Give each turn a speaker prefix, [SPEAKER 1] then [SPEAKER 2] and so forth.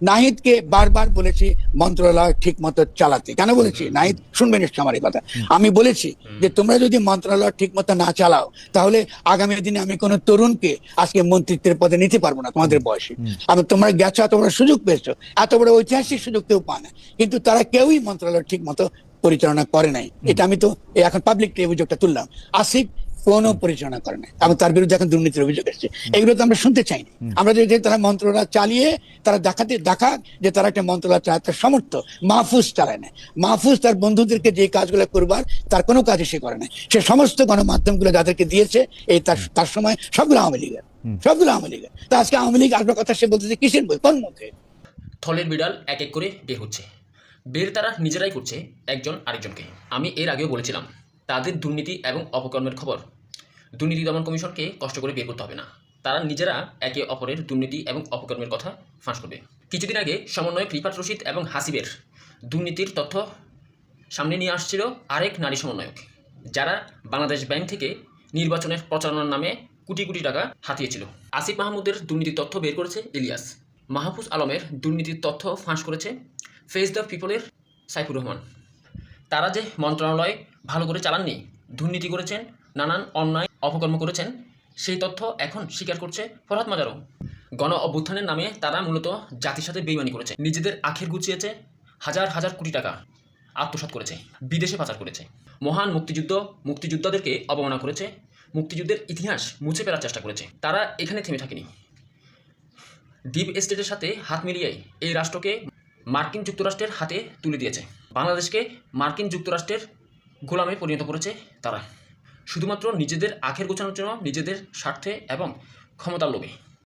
[SPEAKER 1] নাহিদকে বারবার বলেছি মন্ত্রণালয় ঠিক মতো চালাতে। কেন বলেছি? নাহিদ শুনবেন নিশ্চয় আমার এই কথা। আমি বলেছি যে তোমরা যদি মন্ত্রণালয় ঠিক মতো না চালাও, তাহলে আগামী দিনে আমি কোনো তরুণকে আজকে মন্ত্রিত্বের পদে নিতে পারবো না তোমাদের বয়সে। তোমরা গেছো, এত বড় সুযোগ পেয়েছো, এত বড় ঐতিহাসিক সুযোগ কেউ পায় না, কিন্তু তারা কেউই মন্ত্রণালয় ঠিক মতো পরিচালনা করে নাই। এটা আমি তো এখন পাবলিক অভিযোগটা তুললাম। আসিফ কোনো পরিচালনা করে নাই এবং তার বিরুদ্ধে এখন দুর্নীতির অভিযোগ এসেছে। এগুলো তো আমরা শুনতে চাইনি। আমরা যদি তারা মন্ত্রণালয় চালিয়ে তারা দেখাক যে তারা একটা মন্ত্রণালয় চালাতে সমর্থ। মাহফুজ চালায় না। মাহফুজ তার বন্ধুদেরকে যে কাজগুলো করবার তার কোনো কাজই সে করে না। সে সমস্ত গণমাধ্যমগুলো যাদেরকে দিয়েছে এই তার সময় সবগুলো আওয়ামী লীগের, সবগুলো আওয়ামী লীগের। তা আজকে আওয়ামী লীগ আসবার কথা সে বলতেছে কিসের বই, কোন মুখে?
[SPEAKER 2] থলের বিড়াল এক এক করে বের হচ্ছে। বের তারা নিজেরাই করছে একজন আরেকজনকে। আমি এর আগেও বলেছিলাম তাদের দুর্নীতি এবং অপকর্মের খবর দুর্নীতি দমন কমিশনকে কষ্ট করে বের করতে হবে না, তারা নিজেরা একে অপরের দুর্নীতি এবং অপকর্মের কথা ফাঁস করবে। কিছুদিন আগে সমন্বয়ক রিফাত রশিদ এবং হাসিবের দুর্নীতির তথ্য সামনে নিয়ে আসছিল আরেক নারী সমন্বয়ক, যারা বাংলাদেশ ব্যাংক থেকে নির্বাচনের প্রচারণার নামে কোটি কোটি টাকা হাতিয়েছিল। আসিফ মাহমুদের দুর্নীতির তথ্য বের করেছে ইলিয়াস। মাহফুজ আলমের দুর্নীতির তথ্য ফাঁস করেছে ফেস দ্য পিপলের সাইফুর রহমান। তারা যে মন্ত্রণালয় ভালো করে চালাননি, দুর্নীতি করেছেন, নানান অন্যায় অপকর্ম করেছেন, সেই তথ্য এখন স্বীকার করছে ফরহাদ মাজারও। গণ অভ্যুত্থানের নামে তারা মূলত জাতির সাথে বেইমানি করেছে, নিজেদের আখের গুছিয়েছে, হাজার হাজার কোটি টাকা আত্মসাৎ করেছে, বিদেশে পাচার করেছে, মহান মুক্তিযোদ্ধাদেরকে অবমাননা করেছে, মুক্তিযুদ্ধের ইতিহাস মুছে ফেলার চেষ্টা করেছে। তারা এখানে থেমে থাকেনি, ডিপ স্টেটের সাথে হাত মিলিয়ে এই রাষ্ট্রকে মার্কিন যুক্তরাষ্ট্রের হাতে তুলে দিয়েছে। বাংলাদেশকে মার্কিন যুক্তরাষ্ট্রের গোলামে পরিণত করেছে তারা, শুধুমাত্র নিজেদের আখের গোছানোর জন্য, নিজেদের স্বার্থে এবং ক্ষমতার লোভে।